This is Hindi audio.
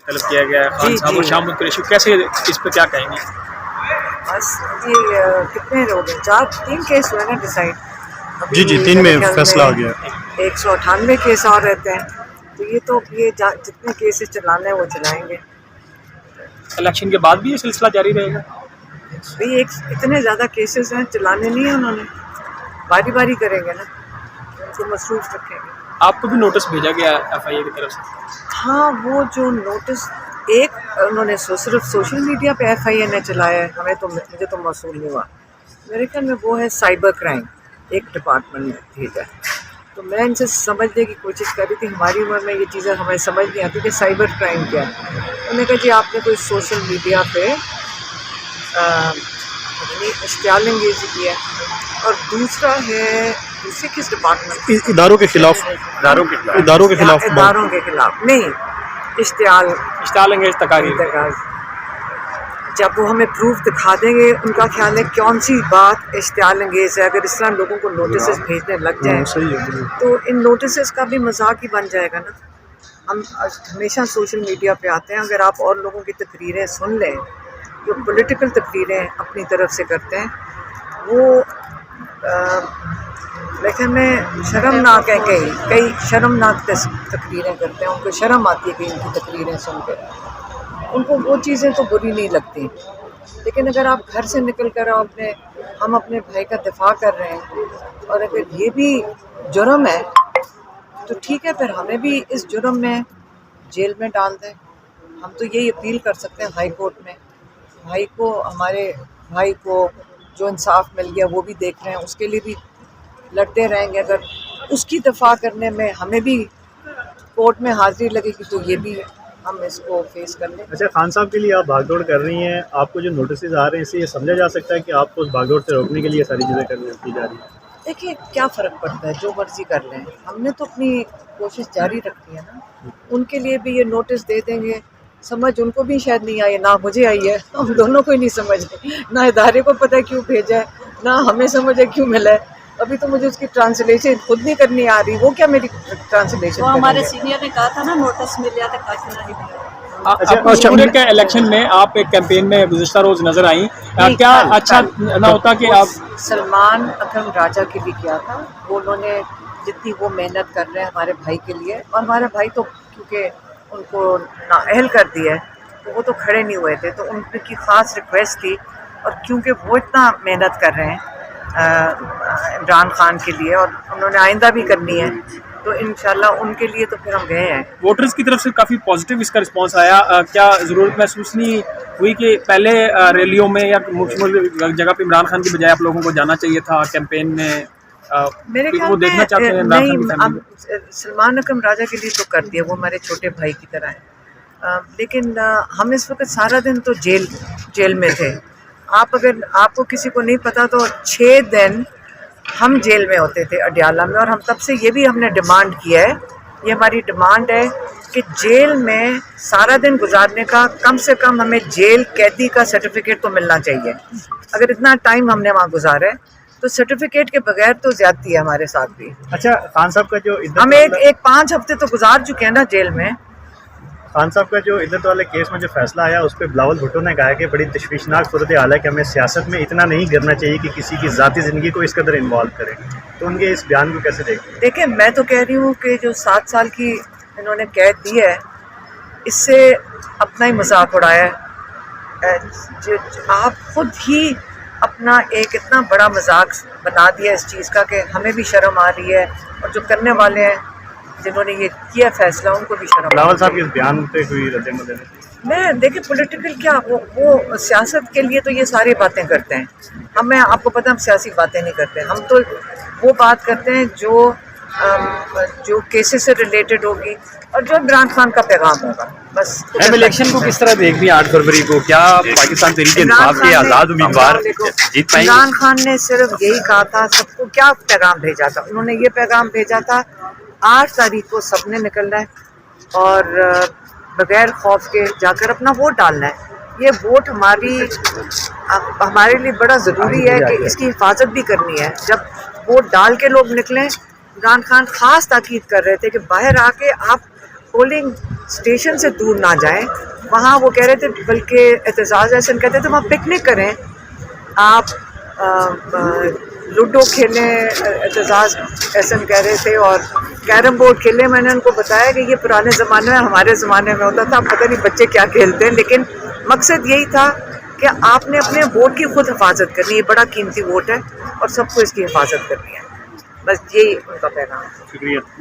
तलब किया गया है खान साहब और शाह कुरैशी, कैसे इस पर क्या कहेंगे? बस ये कितने लोग हैं, 3 केस हुए ना डिसाइड। जी 3 में फैसला आ गया। 198 केस और रहते हैं, तो ये जितने केसेस चलाने हैं वो चलाएंगे। इलेक्शन के बाद भी ये सिलसिला जारी रहेगा? भाई इतने ज़्यादा केसेस हैं, चलाने नहीं है उन्होंने, बारी बारी करेंगे ना, उनको मसरूफ रखेंगे। आपको भी नोटिस भेजा गया FIA की तरफ से? हाँ, वो जो नोटिस उन्होंने सिर्फ सोशल मीडिया पे FIA ने चलाया है, मुझे तो मौसूल नहीं हुआ। मेरे ख्याल में वो है साइबर क्राइम, एक डिपार्टमेंट में भेजा है। तो मैं इनसे समझने की कोशिश कर रही थी, हमारी उम्र में ये चीज़ें हमें समझ नहीं आती कि साइबर क्राइम क्या है। उन्होंने कहा जी आपने कोई सोशल मीडिया पे इश्तियाल अंगेज़ी किया, और दूसरा है दूसरे किस डिपार्टमेंट, इदारों के खिलाफ नहीं, इश्तियाल अंगेज़ तकारीर। जब वो हमें प्रूफ दिखा देंगे, उनका ख्याल है कौन सी बात इश्तियाल अंगेज़ है। अगर इस तरह लोगों को नोटिस भेजने लग जाए तो इन नोटिस का भी मजाक ही बन जाएगा ना। हम हमेशा सोशल मीडिया पे आते हैं, अगर आप और लोगों की तकरीरें सुन लें, जो पॉलिटिकल तकरीरें अपनी तरफ से करते हैं, वो लेकिन में शर्मनाक है, कई शर्मनाक तकरीरें करते हैं, उनको शर्म आती है कि इनकी तकरीरें सुन कर, उनको वो चीज़ें तो बुरी नहीं लगती। लेकिन अगर आप घर से निकल कर हम अपने भाई का दिफा कर रहे हैं, और अगर ये भी जुर्म है तो ठीक है, फिर हमें भी इस जुर्म में जेल में डाल दें। हम तो यही अपील कर सकते हैं हाई कोर्ट में, हमारे भाई को जो इंसाफ मिल गया वो भी देख रहे हैं, उसके लिए भी लड़ते रहेंगे। अगर उसकी दफा करने में हमें भी कोर्ट में हाजिरी लगेगी तो ये भी हम इसको फेस कर लें। अच्छा, खान साहब के लिए आप भागदौड़ कर रही हैं, आपको जो नोटिस आ रहे हैं इससे ये समझा जा सकता है कि आपको उस भागदौड़ से रोकने के लिए सारी चीज़ें की जा रही हैं? देखिए क्या फ़र्क पड़ता है, जो मर्जी कर लें, हमने तो अपनी कोशिश जारी रखी है ना। उनके लिए भी ये नोटिस दे देंगे, समझ उनको भी शायद नहीं आई, ना मुझे आई है, हम दोनों को ही नहीं समझ है, ना इदारे को पता है क्यों भेजा है, ना हमें समझ है क्यों मिला है। अभी तो मुझे उसकी ट्रांसलेशन खुद नहीं करनी आ रही, वो क्या मेरी ट्रांसलेशन? हमारे सीनियर ने कहा था ना नोटिस मिल गया था। अच्छा, के इलेक्शन में आप एक कैंपेन में गुज़िश्ता रोज़ नजर आई, क्या अच्छा ना होता कि आप सलमान अकरम राजा के लिए किया था, वो उन्होंने जितनी वो मेहनत कर रहे हैं हमारे भाई के लिए, और हमारे भाई तो क्योंकि उनको नाअहल कर दिया है तो वो तो खड़े नहीं हुए थे, तो उनकी ख़ास रिक्वेस्ट थी, और क्योंकि वो इतना मेहनत कर रहे हैं इमरान खान के लिए, और उन्होंने आइंदा भी करनी है, तो इंशाल्लाह उनके लिए तो फिर हम गए हैं। वोटर्स की तरफ से काफ़ी पॉजिटिव इसका रिस्पांस आया, क्या ज़रूरत महसूस नहीं हुई कि पहले रैलियों में या मुख्य जगह पे इमरान खान की बजाय आप लोगों को जाना चाहिए था कैंपेन में? मेरे ख्याल वो देखना चाहते हैं नहीं, सलमान अकरम राजा के लिए तो कर दिया, वो हमारे छोटे भाई की तरह है, लेकिन हम इस वक्त सारा दिन तो जेल में थे। आपको किसी को नहीं पता तो 6 दिन हम जेल में होते थे अडियाला में, और हम तब से ये भी हमने डिमांड किया है, ये हमारी डिमांड है कि जेल में सारा दिन गुजारने का कम से कम हमें जेल कैदी का सर्टिफिकेट तो मिलना चाहिए। अगर इतना टाइम हमने वहाँ गुजारा है तो सर्टिफिकेट के बगैर तो ज्यादती है हमारे साथ भी। अच्छा, खान साहब का जो हम एक 5 हफ्ते तो गुजार चुके हैं ना जेल में। खान साहब का जो इद्दत वाले केस में जो फैसला आया उस पर बिलावल भुट्टो ने कहा कि बड़ी तशवीशनाक सूरत हाल है कि हमें सियासत में इतना नहीं करना चाहिए कि किसी की ज़ाती ज़िंदगी को इस कदर इन्वॉल्व करें, तो उनके इस बयान को कैसे देखते हैं? देखिए, मैं तो कह रही हूँ कि जो 7 साल की इन्होंने कैद दी है, इससे अपना ही मजाक उड़ाया है। आप खुद ही अपना एक इतना बड़ा मजाक बना दिया इस चीज़ का कि हमें भी शर्म आ रही है, और जो करने वाले हैं जिन्होंने ये किया फैसला उनको भी शर्म। बिलावल साहब के इस बयान पे हुई रद्द-ए-अमल? मैं देखिए, पॉलिटिकल क्या वो सियासत के लिए तो ये सारी बातें करते हैं, हमें आपको पता है हम सियासी बातें नहीं करते, हम तो वो बात करते हैं जो केसेस से रिलेटेड होगी और जो इमरान खान का पैगाम होगा, बस। इलेक्शन को किस तरह देख रही हैं 8 फरवरी को? क्या पाकिस्तान तहरीक-ए-इंसाफ के आज़ाद उम्मीदवार जीत पाएंगे? इमरान खान ने सिर्फ यही कहा था, सबको क्या पैगाम भेजा था, उन्होंने ये पैगाम भेजा था 8 तारीख को सबने निकलना है और बगैर खौफ के जाकर अपना वोट डालना है। ये वोट हमारे लिए बड़ा ज़रूरी है कि इसकी हिफाजत भी करनी है। जब वोट डाल के लोग निकलें, इमरान खान खास ताकीद कर रहे थे कि बाहर आके आप पोलिंग स्टेशन से दूर ना जाएं। वहाँ वो कह रहे थे, बल्कि एतजाज़ एहसन कहते थे वहाँ पिकनिक करें, आप लूडो खेलें, एतजाज़ एहसन कह रहे थे, और कैरम बोर्ड खेलें। मैंने उनको बताया कि ये पुराने ज़माने में, हमारे ज़माने में होता था, अब पता नहीं बच्चे क्या खेलते हैं, लेकिन मकसद यही था कि आपने अपने वोट की खुद हिफाजत करनी है। बड़ा कीमती वोट है और सबको इसकी हिफाजत करनी है। बस यही उनका पैगाम है। शुक्रिया।